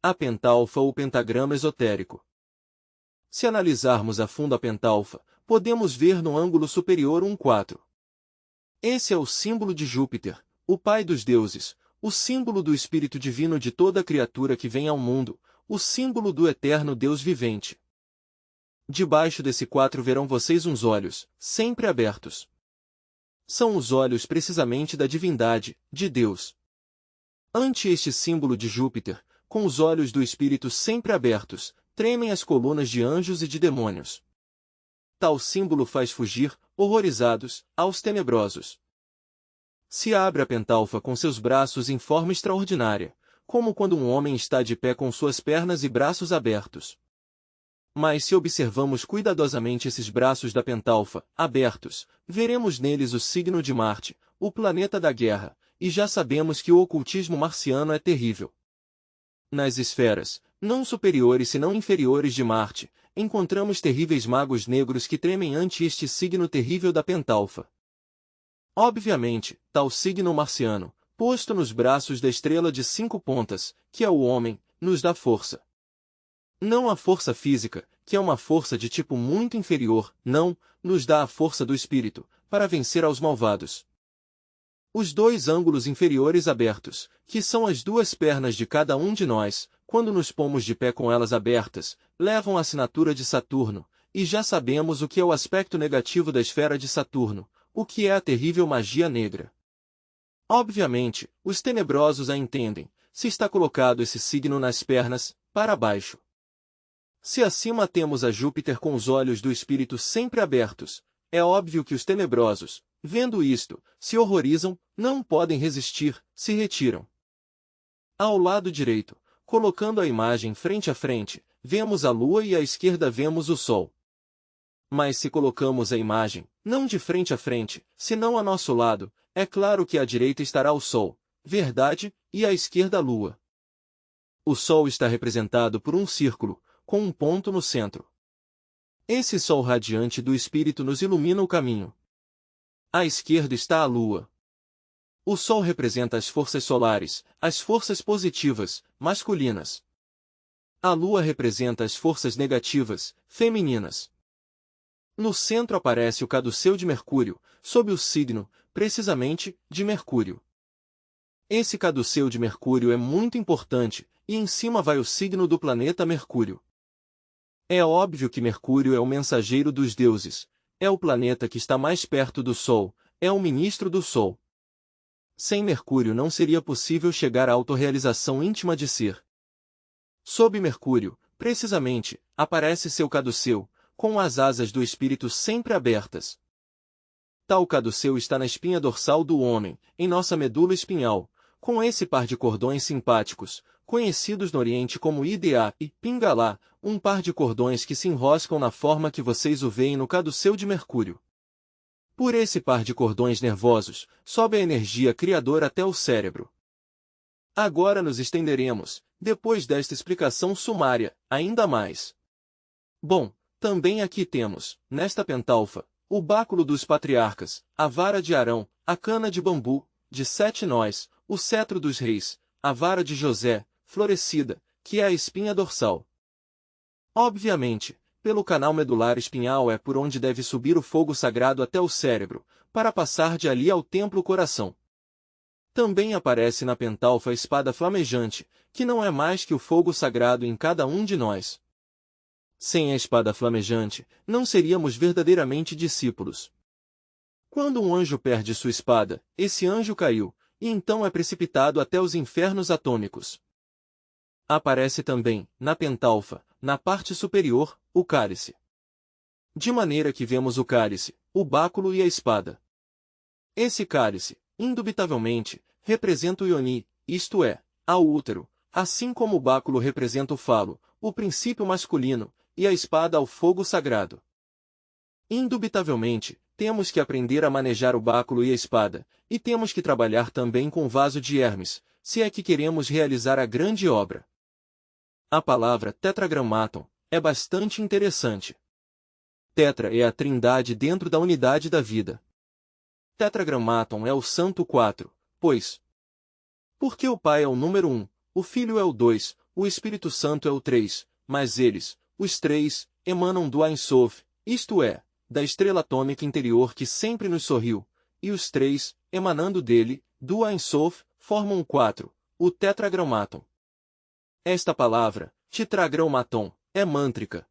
A pentalfa ou pentagrama esotérico. Se analisarmos a fundo a pentalfa, podemos ver no ângulo superior um 4. Esse é o símbolo de Júpiter, o pai dos deuses, o símbolo do espírito divino de toda criatura que vem ao mundo, o símbolo do eterno Deus vivente. Debaixo desse 4 verão vocês uns olhos, sempre abertos. São os olhos precisamente da divindade, de Deus. Ante este símbolo de Júpiter, com os olhos do espírito sempre abertos, tremem as colunas de anjos e de demônios. Tal símbolo faz fugir, horrorizados, aos tenebrosos. Se abre a pentalfa com seus braços em forma extraordinária, como quando um homem está de pé com suas pernas e braços abertos. Mas se observamos cuidadosamente esses braços da pentalfa, abertos, veremos neles o signo de Marte, o planeta da guerra, e já sabemos que o ocultismo marciano é terrível. Nas esferas, não superiores senão inferiores de Marte, encontramos terríveis magos negros que tremem ante este signo terrível da pentalfa. Obviamente, tal signo marciano, posto nos braços da estrela de 5 pontas, que é o homem, nos dá força. Não a força física, que é uma força de tipo muito inferior, não, nos dá a força do espírito, para vencer aos malvados. Os 2 ângulos inferiores abertos, que são as 2 pernas de cada um de nós, quando nos pomos de pé com elas abertas, levam a assinatura de Saturno, e já sabemos o que é o aspecto negativo da esfera de Saturno, o que é a terrível magia negra. Obviamente, os tenebrosos a entendem, se está colocado esse signo nas pernas, para baixo. Se acima temos a Júpiter com os olhos do espírito sempre abertos, é óbvio que os tenebrosos, vendo isto, se horrorizam, não podem resistir, se retiram. Ao lado direito, colocando a imagem frente a frente, vemos a Lua e à esquerda vemos o Sol. Mas se colocamos a imagem, não de frente a frente, senão a nosso lado, é claro que à direita estará o Sol, verdade, e à esquerda a Lua. O Sol está representado por um círculo, com um ponto no centro. Esse Sol radiante do Espírito nos ilumina o caminho. À esquerda está a Lua. O Sol representa as forças solares, as forças positivas, masculinas. A Lua representa as forças negativas, femininas. No centro aparece o caduceu de Mercúrio, sob o signo, precisamente, de Mercúrio. Esse caduceu de Mercúrio é muito importante, e em cima vai o signo do planeta Mercúrio. É óbvio que Mercúrio é o mensageiro dos deuses, é o planeta que está mais perto do Sol, é o ministro do Sol. Sem Mercúrio não seria possível chegar à autorrealização íntima de ser. Sob Mercúrio, precisamente, aparece seu caduceu, com as asas do espírito sempre abertas. Tal caduceu está na espinha dorsal do homem, em nossa medula espinhal, com esse par de cordões simpáticos, conhecidos no Oriente como Idea e Pingala, um par de cordões que se enroscam na forma que vocês o veem no caduceu de Mercúrio. Por esse par de cordões nervosos, sobe a energia criadora até o cérebro. Agora nos estenderemos, depois desta explicação sumária, ainda mais. Bom, também aqui temos, nesta pentalfa, o báculo dos patriarcas, a vara de Arão, a cana de bambu, de 7 nós, o cetro dos reis, a vara de José, florescida, que é a espinha dorsal. Obviamente, pelo canal medular espinhal é por onde deve subir o fogo sagrado até o cérebro, para passar de ali ao templo coração. Também aparece na pentalfa a espada flamejante, que não é mais que o fogo sagrado em cada um de nós. Sem a espada flamejante, não seríamos verdadeiramente discípulos. Quando um anjo perde sua espada, esse anjo caiu, e então é precipitado até os infernos atômicos. Aparece também, na pentalfa, na parte superior, o cálice. De maneira que vemos o cálice, o báculo e a espada. Esse cálice, indubitavelmente, representa o Ioni, isto é, ao útero, assim como o báculo representa o falo, o princípio masculino, e a espada ao fogo sagrado. Indubitavelmente, temos que aprender a manejar o báculo e a espada, e temos que trabalhar também com o vaso de Hermes, se é que queremos realizar a grande obra. A palavra tetragrammaton é bastante interessante. Tetra é a trindade dentro da unidade da vida. Tetragrammaton é o santo 4, pois, porque o Pai é o número 1, o Filho é o 2, o Espírito Santo é o 3, mas eles, os 3, emanam do Ein Sof, isto é, da estrela atômica interior que sempre nos sorriu, e os 3, emanando dele, do Ein Sof, formam 4, o Tetragrammaton. Esta palavra, Tetragrammaton, é mântrica.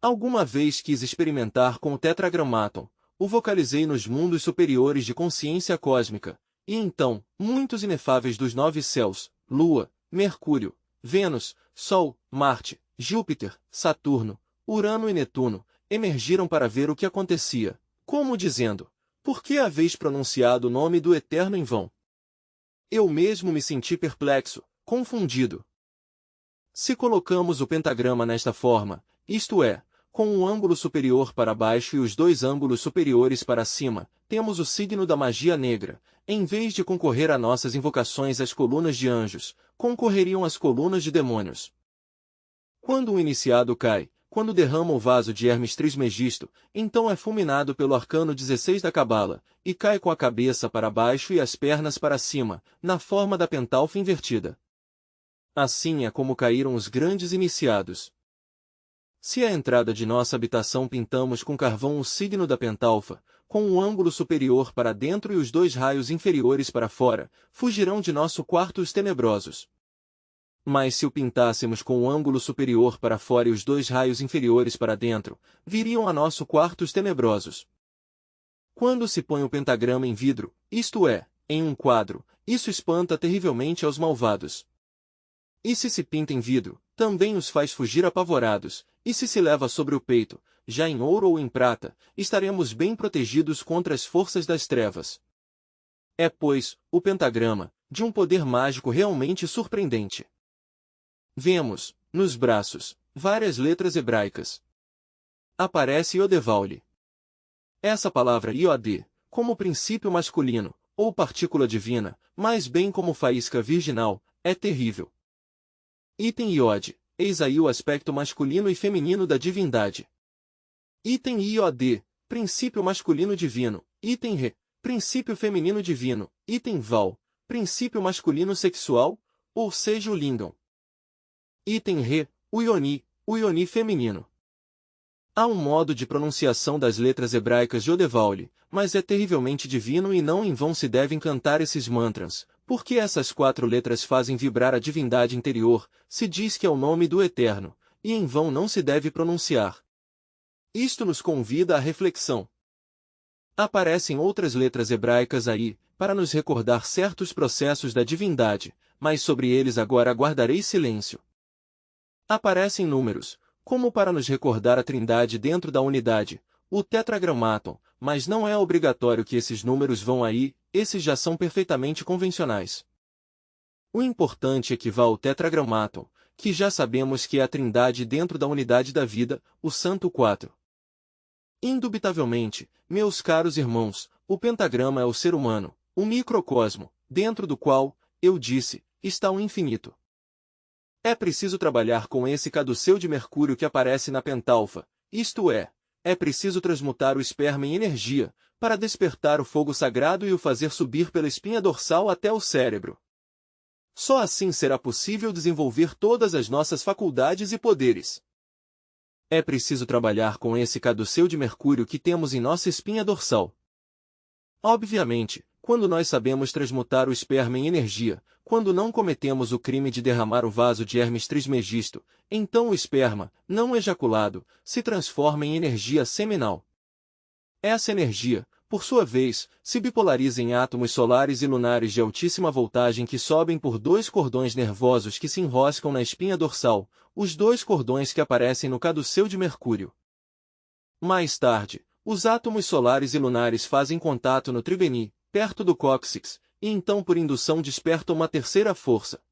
Alguma vez quis experimentar com o Tetragrammaton, o vocalizei nos mundos superiores de consciência cósmica, e então, muitos inefáveis dos 9 céus, Lua, Mercúrio, Vênus, Sol, Marte, Júpiter, Saturno, Urano e Netuno, emergiram para ver o que acontecia, como dizendo, por que haveis pronunciado o nome do Eterno em vão? Eu mesmo me senti perplexo, confundido. Se colocamos o pentagrama nesta forma, isto é, com um ângulo superior para baixo e os 2 ângulos superiores para cima, temos o signo da magia negra. Em vez de concorrer a nossas invocações as colunas de anjos, concorreriam as colunas de demônios. Quando um iniciado cai, quando derrama o vaso de Hermes Trismegisto, então é fulminado pelo arcano 16 da Cabala, e cai com a cabeça para baixo e as pernas para cima, na forma da pentalfa invertida. Assim é como caíram os grandes iniciados. Se à entrada de nossa habitação pintamos com carvão o signo da pentalfa, com o ângulo superior para dentro e os 2 raios inferiores para fora, fugirão de nosso quarto os tenebrosos. Mas se o pintássemos com o ângulo superior para fora e os 2 raios inferiores para dentro, viriam a nosso quarto os tenebrosos. Quando se põe o pentagrama em vidro, isto é, em um quadro, isso espanta terrivelmente aos malvados. E se pinta em vidro, também os faz fugir apavorados, e se leva sobre o peito, já em ouro ou em prata, estaremos bem protegidos contra as forças das trevas. É, pois, o pentagrama, de um poder mágico realmente surpreendente. Vemos, nos braços, várias letras hebraicas. Aparece Yodevaule. Essa palavra Iod, como princípio masculino, ou partícula divina, mas bem como faísca virginal, é terrível. Item Iod, eis aí o aspecto masculino e feminino da divindade. Item Iod, princípio masculino divino. Item Re, princípio feminino divino. Item Val, princípio masculino sexual, ou seja o Lingam. Item Re, o Ioni feminino. Há um modo de pronunciação das letras hebraicas de Yodevaule, mas é terrivelmente divino e não em vão se devem cantar esses mantras, porque essas 4 letras fazem vibrar a divindade interior, se diz que é o nome do Eterno, e em vão não se deve pronunciar. Isto nos convida à reflexão. Aparecem outras letras hebraicas aí, para nos recordar certos processos da divindade, mas sobre eles agora guardarei silêncio. Aparecem números, como para nos recordar a trindade dentro da unidade, o Tetragrammaton, mas não é obrigatório que esses números vão aí, esses já são perfeitamente convencionais. O importante é que vá o Tetragrammaton, que já sabemos que é a trindade dentro da unidade da vida, o Santo 4. Indubitavelmente, meus caros irmãos, o pentagrama é o ser humano, o microcosmo, dentro do qual, eu disse, está o infinito. É preciso trabalhar com esse caduceu de Mercúrio que aparece na pentalfa, isto é preciso transmutar o esperma em energia, para despertar o fogo sagrado e o fazer subir pela espinha dorsal até o cérebro. Só assim será possível desenvolver todas as nossas faculdades e poderes. É preciso trabalhar com esse caduceu de Mercúrio que temos em nossa espinha dorsal. Obviamente, quando nós sabemos transmutar o esperma em energia, quando não cometemos o crime de derramar o vaso de Hermes Trismegisto, então o esperma, não ejaculado, se transforma em energia seminal. Essa energia, por sua vez, se bipolariza em átomos solares e lunares de altíssima voltagem que sobem por 2 cordões nervosos que se enroscam na espinha dorsal, os 2 cordões que aparecem no caduceu de Mercúrio. Mais tarde, os átomos solares e lunares fazem contato no tribeni, perto do cóccix, e então por indução despertam uma terceira força.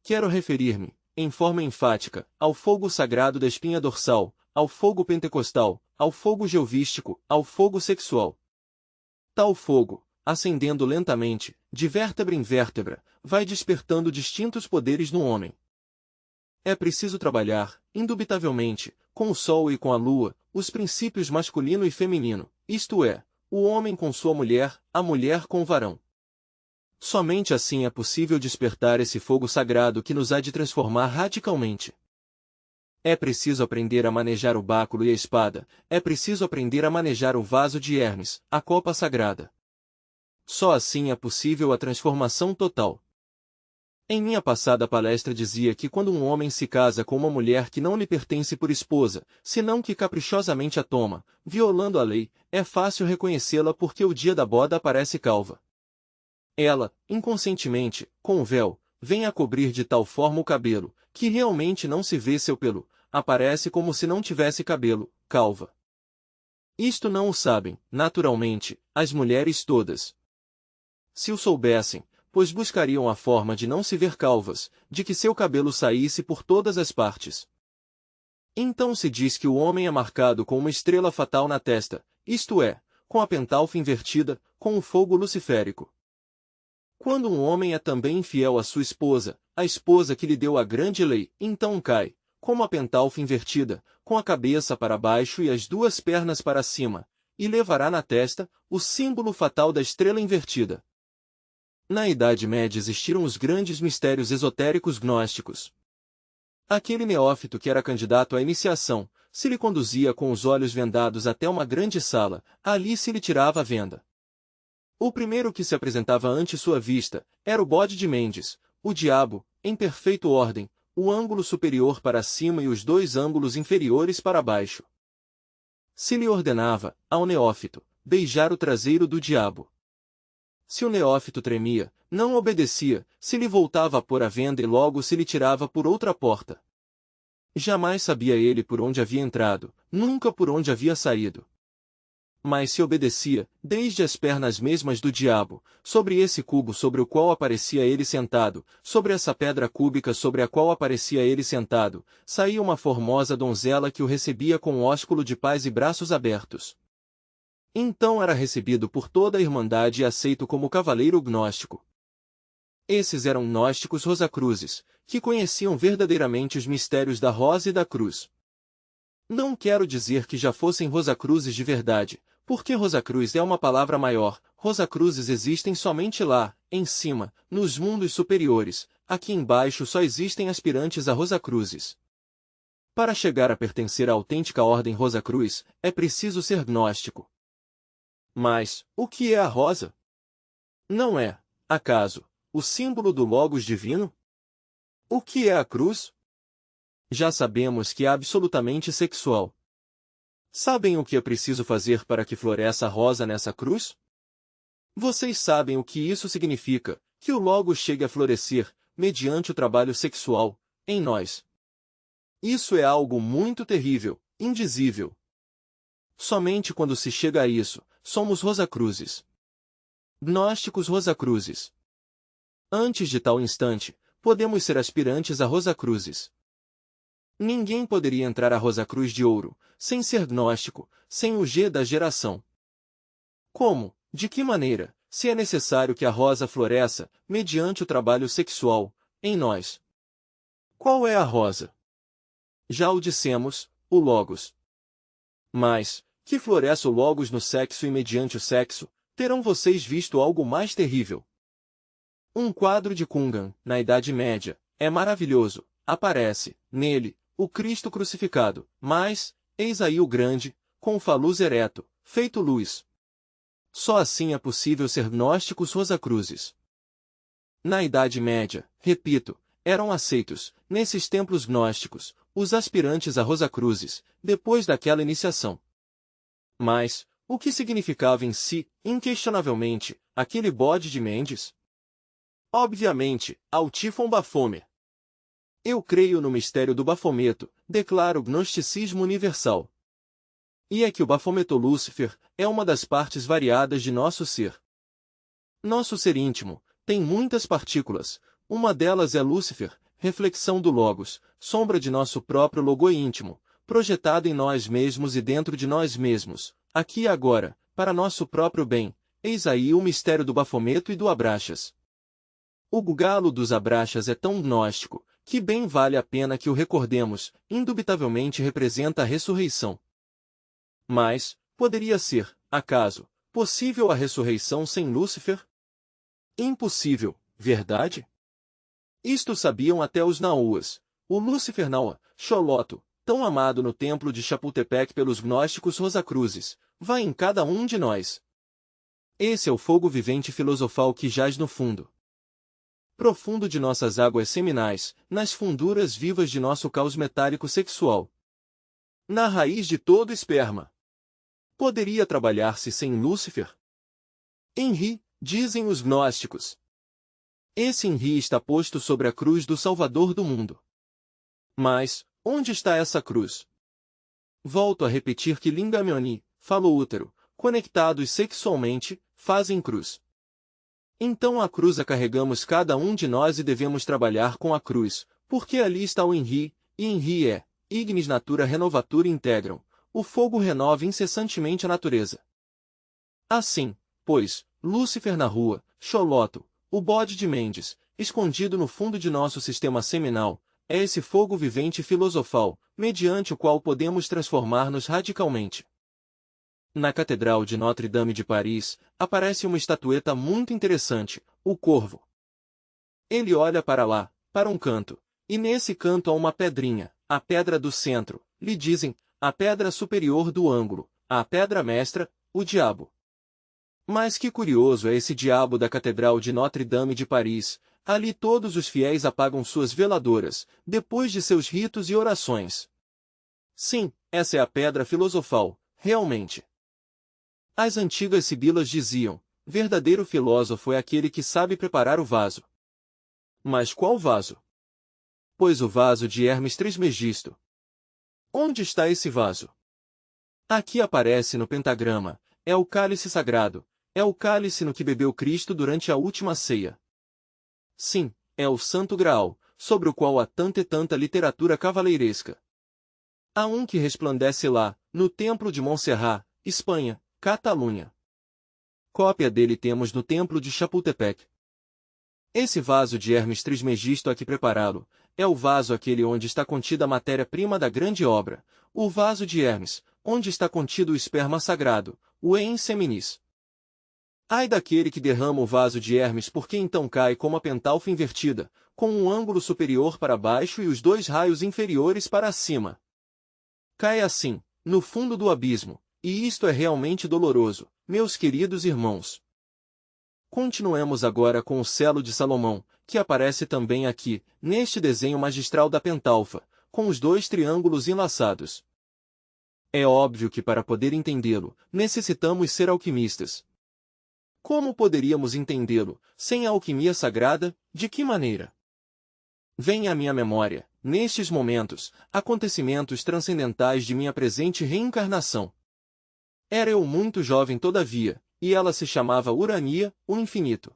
Quero referir-me, em forma enfática, ao fogo sagrado da espinha dorsal, ao fogo pentecostal, ao fogo geovístico, ao fogo sexual. Tal fogo, ascendendo lentamente, de vértebra em vértebra, vai despertando distintos poderes no homem. É preciso trabalhar, indubitavelmente, com o Sol e com a Lua, os princípios masculino e feminino, isto é, o homem com sua mulher, a mulher com o varão. Somente assim é possível despertar esse fogo sagrado que nos há de transformar radicalmente. É preciso aprender a manejar o báculo e a espada, é preciso aprender a manejar o vaso de Hermes, a copa sagrada. Só assim é possível a transformação total. Em minha passada palestra dizia que quando um homem se casa com uma mulher que não lhe pertence por esposa, senão que caprichosamente a toma, violando a lei, é fácil reconhecê-la porque o dia da boda aparece calva. Ela, inconscientemente, com o véu, vem a cobrir de tal forma o cabelo, que realmente não se vê seu pelo, aparece como se não tivesse cabelo, calva. Isto não o sabem, naturalmente, as mulheres todas. Se o soubessem, pois buscariam a forma de não se ver calvas, de que seu cabelo saísse por todas as partes. Então se diz que o homem é marcado com uma estrela fatal na testa, isto é, com a pentalfa invertida, com o fogo luciférico. Quando um homem é também infiel à sua esposa, a esposa que lhe deu a grande lei, então cai, como a pentalfa invertida, com a cabeça para baixo e as duas pernas para cima, e levará na testa o símbolo fatal da estrela invertida. Na Idade Média existiram os grandes mistérios esotéricos gnósticos. Aquele neófito que era candidato à iniciação, se lhe conduzia com os olhos vendados até uma grande sala, ali se lhe tirava a venda. O primeiro que se apresentava ante sua vista era o bode de Mendes, o diabo, em perfeita ordem, o ângulo superior para cima e os dois ângulos inferiores para baixo. Se lhe ordenava, ao neófito, beijar o traseiro do diabo. Se o neófito tremia, não obedecia, se lhe voltava a pôr a venda e logo se lhe tirava por outra porta. Jamais sabia ele por onde havia entrado, nunca por onde havia saído. Mas se obedecia, desde as pernas mesmas do diabo, sobre esse cubo sobre o qual aparecia ele sentado, sobre essa pedra cúbica sobre a qual aparecia ele sentado, saía uma formosa donzela que o recebia com ósculo de paz e braços abertos. Então era recebido por toda a irmandade e aceito como cavaleiro gnóstico. Esses eram gnósticos rosacruzes, que conheciam verdadeiramente os mistérios da rosa e da cruz. Não quero dizer que já fossem rosacruzes de verdade, porque rosacruz é uma palavra maior, rosacruzes existem somente lá, em cima, nos mundos superiores, aqui embaixo só existem aspirantes a rosacruzes. Para chegar a pertencer à autêntica ordem rosacruz, é preciso ser gnóstico. Mas, o que é a rosa? Não é, acaso, o símbolo do Logos divino? O que é a cruz? Já sabemos que é absolutamente sexual. Sabem o que é preciso fazer para que floresça a rosa nessa cruz? Vocês sabem o que isso significa, que o Logos chegue a florescer, mediante o trabalho sexual, em nós. Isso é algo muito terrível, indizível. Somente quando se chega a isso, somos rosacruzes. Gnósticos rosacruzes. Antes de tal instante, podemos ser aspirantes a rosacruzes. Ninguém poderia entrar a rosacruz de ouro, sem ser gnóstico, sem o G da geração. Como, de que maneira, se é necessário que a rosa floresça, mediante o trabalho sexual, em nós? Qual é a rosa? Já o dissemos, o Logos. Mas, que floresça o Logos no sexo e mediante o sexo, terão vocês visto algo mais terrível. Um quadro de Kungan, na Idade Média, é maravilhoso, aparece, nele, o Cristo crucificado, mas, eis aí o grande, com o faluz ereto, feito luz. Só assim é possível ser gnósticos rosacruzes. Na Idade Média, repito, eram aceitos, nesses templos gnósticos, os aspirantes a rosacruzes, depois daquela iniciação. Mas, o que significava em si, inquestionavelmente, aquele bode de Mendes? Obviamente, Altífon Bafômer. Eu creio no mistério do Bafometo, declaro o gnosticismo universal. E é que o Bafometo Lúcifer é uma das partes variadas de nosso ser. Nosso ser íntimo tem muitas partículas, uma delas é Lúcifer, reflexão do Logos, sombra de nosso próprio logo íntimo, projetado em nós mesmos e dentro de nós mesmos, aqui e agora, para nosso próprio bem. Eis aí o mistério do Bafometo e do Abraxas. O galo dos Abraxas é tão gnóstico, que bem vale a pena que o recordemos, indubitavelmente representa a ressurreição. Mas, poderia ser, acaso, possível a ressurreição sem Lúcifer? Impossível, verdade? Isto sabiam até os Nauas. O Lúcifer Naua, Xoloto, tão amado no templo de Chapultepec pelos gnósticos Rosacruzes, vai em cada um de nós. Esse é o fogo vivente filosofal que jaz no fundo profundo de nossas águas seminais, nas funduras vivas de nosso caos metálico sexual. Na raiz de todo esperma. Poderia trabalhar-se sem Lúcifer? Enri, dizem os gnósticos. Esse Enri está posto sobre a cruz do Salvador do mundo. Mas, onde está essa cruz? Volto a repetir que Lingam-Yoni, falo-útero, conectados sexualmente, fazem cruz. Então a cruz a carregamos cada um de nós e devemos trabalhar com a cruz, porque ali está o Enri, e Enri é, ignis natura renovatura integram, o fogo renova incessantemente a natureza. Assim, pois, Lúcifer na rua, Xoloto, o bode de Mendes, escondido no fundo de nosso sistema seminal, é esse fogo vivente filosofal, mediante o qual podemos transformar-nos radicalmente. Na Catedral de Notre-Dame de Paris, aparece uma estatueta muito interessante, o Corvo. Ele olha para lá, para um canto, e nesse canto há uma pedrinha, a pedra do centro, lhe dizem, a pedra superior do ângulo, a pedra mestra, o diabo. Mas que curioso é esse diabo da Catedral de Notre-Dame de Paris, ali todos os fiéis apagam suas veladoras, depois de seus ritos e orações. Sim, essa é a pedra filosofal, realmente. As antigas sibilas diziam, verdadeiro filósofo é aquele que sabe preparar o vaso. Mas qual vaso? Pois o vaso de Hermes Trismegisto. Onde está esse vaso? Aqui aparece no pentagrama, é o cálice sagrado, é o cálice no que bebeu Cristo durante a última ceia. Sim, é o Santo Graal, sobre o qual há tanta e tanta literatura cavaleiresca. Há um que resplandece lá, no Templo de Montserrat, Espanha, Catalunha. Cópia dele temos no Templo de Chapultepec. Esse vaso de Hermes Trismegisto aqui preparado, é o vaso aquele onde está contida a matéria-prima da grande obra, o vaso de Hermes, onde está contido o esperma sagrado, o ens seminis. Ai daquele que derrama o vaso de Hermes porque então cai como a pentalfa invertida, com um ângulo superior para baixo e os dois raios inferiores para cima. Cai assim, no fundo do abismo, e isto é realmente doloroso, meus queridos irmãos. Continuemos agora com o selo de Salomão, que aparece também aqui, neste desenho magistral da pentalfa, com os dois triângulos enlaçados. É óbvio que para poder entendê-lo, necessitamos ser alquimistas. Como poderíamos entendê-lo, sem a alquimia sagrada, de que maneira? Vem à minha memória, nestes momentos, acontecimentos transcendentais de minha presente reencarnação. Era eu muito jovem todavia, e ela se chamava Urania, o infinito.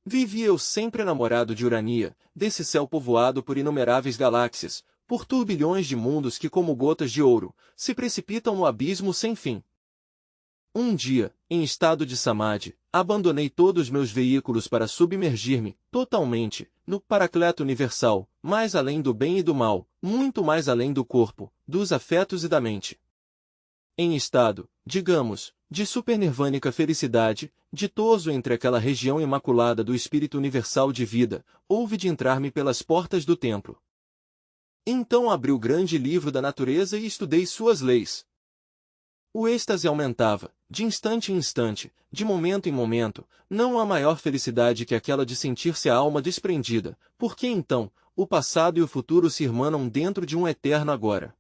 Vivia eu sempre enamorado de Urania, desse céu povoado por inumeráveis galáxias, por turbilhões de mundos que como gotas de ouro, se precipitam no abismo sem fim. Um dia, em estado de samadhi, abandonei todos os meus veículos para submergir-me, totalmente, no Paracleto Universal, mais além do bem e do mal, muito mais além do corpo, dos afetos e da mente. Em estado, digamos, de supernirvânica felicidade, ditoso entre aquela região imaculada do Espírito Universal de vida, houve de entrar-me pelas portas do templo. Então abri o grande livro da natureza e estudei suas leis. O êxtase aumentava, de instante em instante, de momento em momento, não há maior felicidade que aquela de sentir-se a alma desprendida, porque então, o passado e o futuro se irmanam dentro de um eterno agora.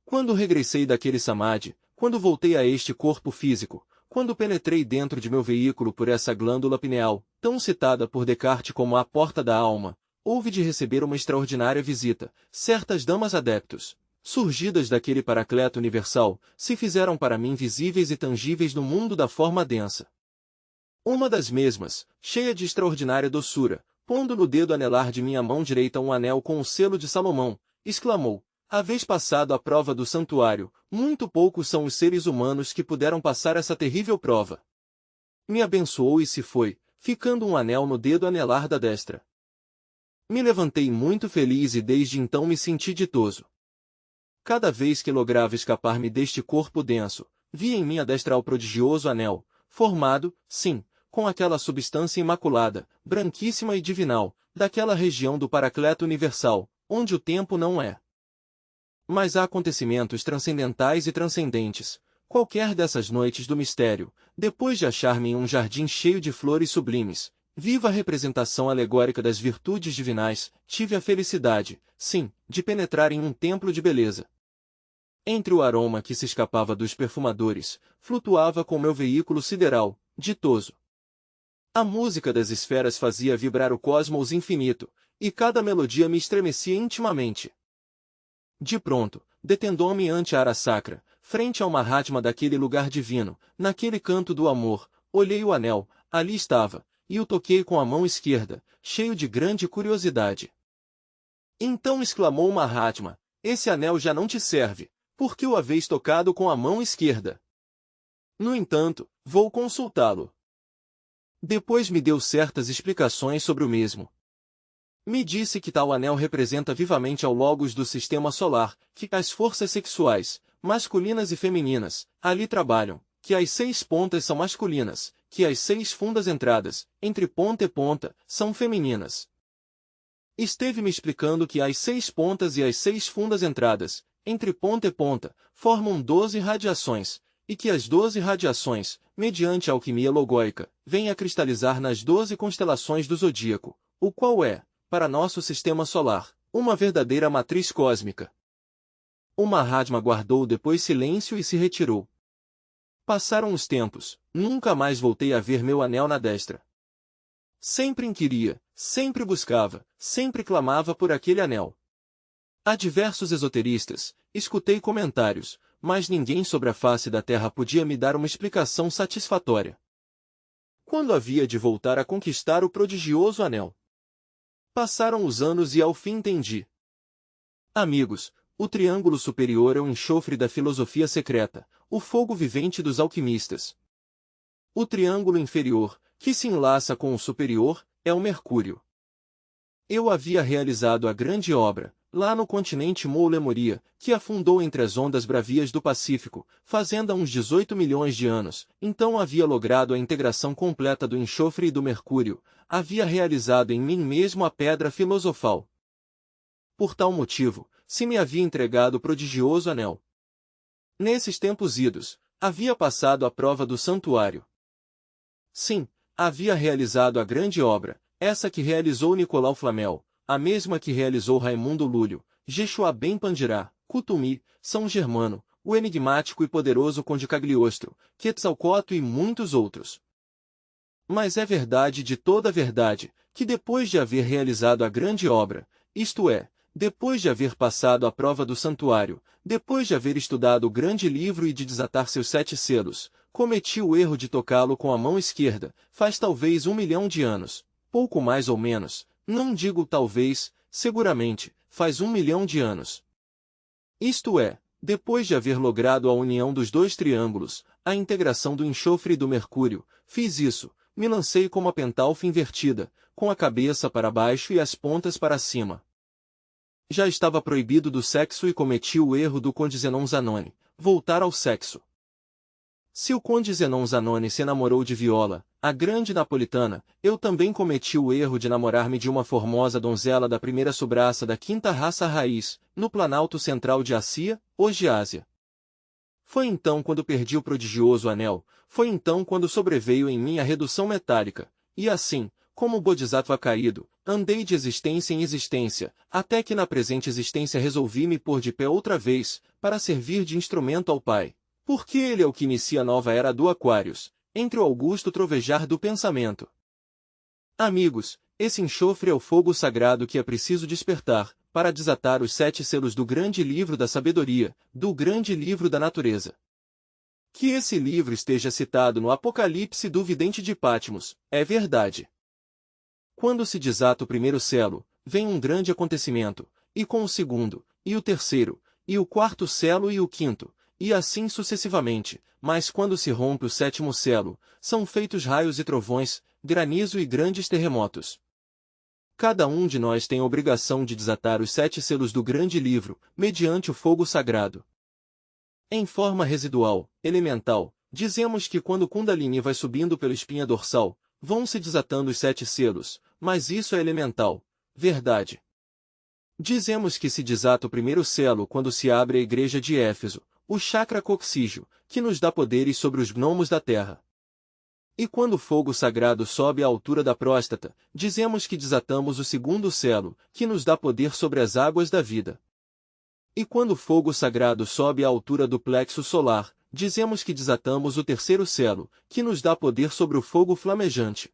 Quando regressei daquele samadhi, quando voltei a este corpo físico, quando penetrei dentro de meu veículo por essa glândula pineal, tão citada por Descartes como a porta da alma, houve de receber uma extraordinária visita. Certas damas adeptos, surgidas daquele Paracleto Universal, se fizeram para mim visíveis e tangíveis no mundo da forma densa. Uma das mesmas, cheia de extraordinária doçura, pondo no dedo anelar de minha mão direita um anel com o selo de Salomão, exclamou: "Haveis passado a prova do santuário, muito poucos são os seres humanos que puderam passar essa terrível prova." Me abençoou e se foi, ficando um anel no dedo anelar da destra. Me levantei muito feliz e desde então me senti ditoso. Cada vez que lograva escapar-me deste corpo denso, via em minha destra o prodigioso anel, formado, sim, com aquela substância imaculada, branquíssima e divinal, daquela região do Paracleto universal, onde o tempo não é. Mas há acontecimentos transcendentais e transcendentes. Qualquer dessas noites do mistério, depois de achar-me em um jardim cheio de flores sublimes, viva representação alegórica das virtudes divinais, tive a felicidade, sim, de penetrar em um templo de beleza. Entre o aroma que se escapava dos perfumadores, flutuava com meu veículo sideral, ditoso. A música das esferas fazia vibrar o cosmos infinito, e cada melodia me estremecia intimamente. De pronto, detendou-me ante a Arasacra, frente ao Mahatma daquele lugar divino, naquele canto do amor, olhei o anel, ali estava, e o toquei com a mão esquerda, cheio de grande curiosidade. Então exclamou o Mahatma, esse anel já não te serve, porque o haveis tocado com a mão esquerda. No entanto, vou consultá-lo. Depois me deu certas explicações sobre o mesmo. Me disse que tal anel representa vivamente ao logos do sistema solar, que as forças sexuais, masculinas e femininas, ali trabalham, que as 6 pontas são masculinas, que as 6 fundas entradas, entre ponta e ponta, são femininas. Esteve me explicando que as 6 pontas e as 6 fundas entradas, entre ponta e ponta, formam 12 radiações, e que as 12 radiações, mediante a alquimia logóica, vêm a cristalizar nas 12 constelações do zodíaco, o qual é, para nosso sistema solar, uma verdadeira matriz cósmica. O Mahatma guardou depois silêncio e se retirou. Passaram os tempos, nunca mais voltei a ver meu anel na destra. Sempre inquiria, sempre buscava, sempre clamava por aquele anel. A diversos esoteristas, escutei comentários, mas ninguém sobre a face da terra podia me dar uma explicação satisfatória. Quando havia de voltar a conquistar o prodigioso anel? Passaram os anos e ao fim entendi. Amigos, o triângulo superior é o enxofre da filosofia secreta, o fogo vivente dos alquimistas. O triângulo inferior, que se enlaça com o superior, é o Mercúrio. Eu havia realizado a grande obra, lá no continente Moulemoria, que afundou entre as ondas bravias do Pacífico, fazendo há uns 18 milhões de anos, então havia logrado a integração completa do enxofre e do mercúrio, havia realizado em mim mesmo a pedra filosofal. Por tal motivo, se me havia entregado o prodigioso anel. Nesses tempos idos, havia passado a prova do santuário. Sim, havia realizado a grande obra, essa que realizou Nicolau Flamel, a mesma que realizou Raimundo Lúlio, Jeshua Ben Pandirá, Kutumi, São Germano, o enigmático e poderoso Conde Cagliostro, Quetzalcoatl e muitos outros. Mas é verdade de toda a verdade, que depois de haver realizado a grande obra, isto é, depois de haver passado a prova do santuário, depois de haver estudado o grande livro e de desatar seus 7 selos, cometi o erro de tocá-lo com a mão esquerda, faz talvez 1 milhão de anos, pouco mais ou menos, não digo talvez, seguramente, faz 1 milhão de anos. Isto é, depois de haver logrado a união dos 2 triângulos, a integração do enxofre e do mercúrio, fiz isso, me lancei como a pentalfa invertida, com a cabeça para baixo e as pontas para cima. Já estava proibido do sexo e cometi o erro do conde Zenon Zanoni, voltar ao sexo. Se o conde Zenon Zanoni se namorou de Viola, a grande napolitana, eu também cometi o erro de namorar-me de uma formosa donzela da primeira subraça da 5ª raça raiz, no Planalto Central de Assia, hoje Ásia. Foi então quando perdi o prodigioso anel, foi então quando sobreveio em mim a redução metálica, e assim, como o Bodhisattva caído, andei de existência em existência, até que na presente existência resolvi me pôr de pé outra vez, para servir de instrumento ao Pai. Porque ele é o que inicia a nova era do Aquários, entre o augusto trovejar do pensamento. Amigos, esse enxofre é o fogo sagrado que é preciso despertar, para desatar os 7 selos do grande livro da sabedoria, do grande livro da natureza. Que esse livro esteja citado no Apocalipse do vidente de Patmos, é verdade. Quando se desata o primeiro selo, vem um grande acontecimento, e com o segundo, e o terceiro, e o quarto selo e o quinto, e assim sucessivamente, mas quando se rompe o 7º selo, são feitos raios e trovões, granizo e grandes terremotos. Cada um de nós tem a obrigação de desatar os 7 selos do grande livro, mediante o fogo sagrado. Em forma residual, elemental, dizemos que quando Kundalini vai subindo pela espinha dorsal, vão se desatando os 7 selos, mas isso é elemental, verdade. Dizemos que se desata o primeiro selo quando se abre a igreja de Éfeso, o chakra coxígeo, que nos dá poderes sobre os gnomos da terra. E quando o fogo sagrado sobe à altura da próstata, dizemos que desatamos o segundo selo, que nos dá poder sobre as águas da vida. E quando o fogo sagrado sobe à altura do plexo solar, dizemos que desatamos o terceiro selo, que nos dá poder sobre o fogo flamejante.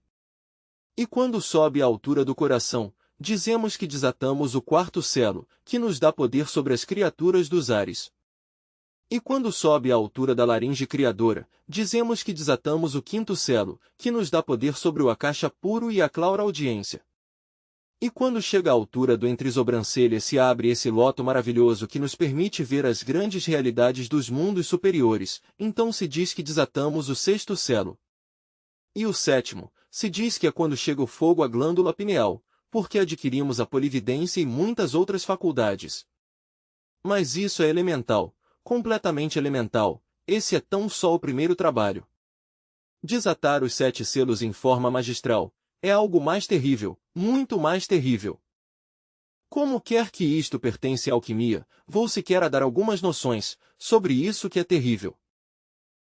E quando sobe à altura do coração, dizemos que desatamos o quarto selo, que nos dá poder sobre as criaturas dos ares. E quando sobe à altura da laringe criadora, dizemos que desatamos o quinto selo, que nos dá poder sobre o akasha puro e a clauraudiência. E quando chega à altura do entre-sobrancelha se abre esse loto maravilhoso que nos permite ver as grandes realidades dos mundos superiores, então se diz que desatamos o sexto selo. E o sétimo, se diz que é quando chega o fogo à glândula pineal, porque adquirimos a polividência e muitas outras faculdades. Mas isso é elemental, completamente elemental, esse é tão só o primeiro trabalho. Desatar os 7 selos em forma magistral é algo mais terrível, muito mais terrível. Como quer que isto pertence à alquimia, vou sequer a dar algumas noções sobre isso que é terrível.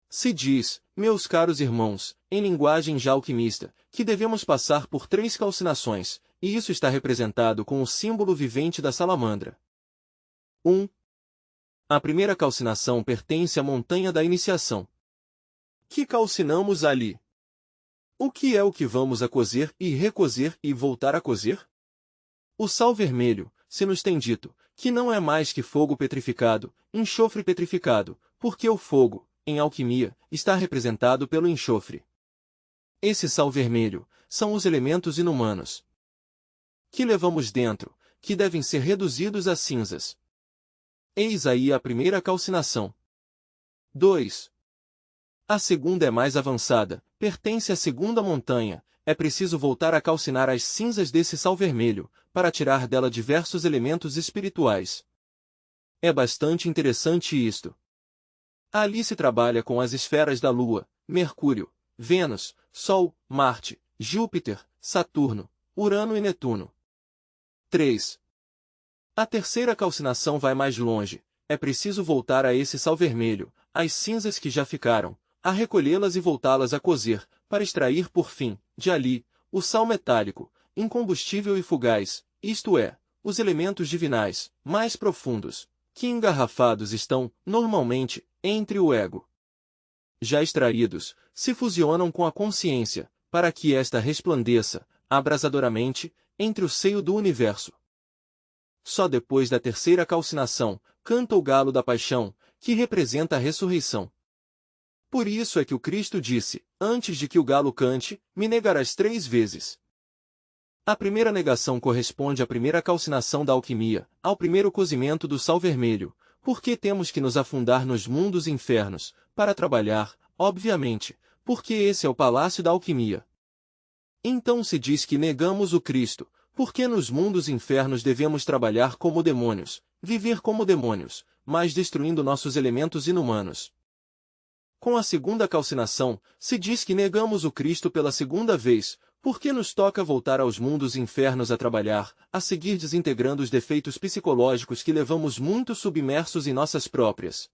Se diz, meus caros irmãos, em linguagem já alquimista, que devemos passar por 3 calcinações, e isso está representado com o símbolo vivente da salamandra. 1. A primeira calcinação pertence à montanha da iniciação. Que calcinamos ali? O que é o que vamos a cozer e recozer e voltar a cozer? O sal vermelho, se nos tem dito, que não é mais que fogo petrificado, enxofre petrificado, porque o fogo, em alquimia, está representado pelo enxofre. Esse sal vermelho são os elementos inumanos que levamos dentro, que devem ser reduzidos a cinzas. Eis aí a primeira calcinação. 2. A segunda é mais avançada, pertence à segunda montanha, é preciso voltar a calcinar as cinzas desse sal vermelho, para tirar dela diversos elementos espirituais. É bastante interessante isto. Ali se trabalha com as esferas da Lua, Mercúrio, Vênus, Sol, Marte, Júpiter, Saturno, Urano e Netuno. 3. A terceira calcinação vai mais longe, é preciso voltar a esse sal vermelho, as cinzas que já ficaram, a recolhê-las e voltá-las a cozer, para extrair por fim, de ali, o sal metálico, incombustível e fugaz, isto é, os elementos divinais, mais profundos, que engarrafados estão, normalmente, entre o ego. Já extraídos, se fusionam com a consciência, para que esta resplandeça, abrasadoramente, entre o seio do universo. Só depois da terceira calcinação, canta o galo da paixão, que representa a ressurreição. Por isso é que o Cristo disse, antes de que o galo cante, me negarás 3 vezes. A primeira negação corresponde à primeira calcinação da alquimia, ao primeiro cozimento do sal vermelho, porque temos que nos afundar nos mundos infernos, para trabalhar, obviamente, porque esse é o palácio da alquimia. Então se diz que negamos o Cristo, porque nos mundos infernos devemos trabalhar como demônios, viver como demônios, mas destruindo nossos elementos inumanos. Com a segunda calcinação, se diz que negamos o Cristo pela segunda vez, porque nos toca voltar aos mundos infernos a trabalhar, a seguir desintegrando os defeitos psicológicos que levamos muito submersos em nossas próprias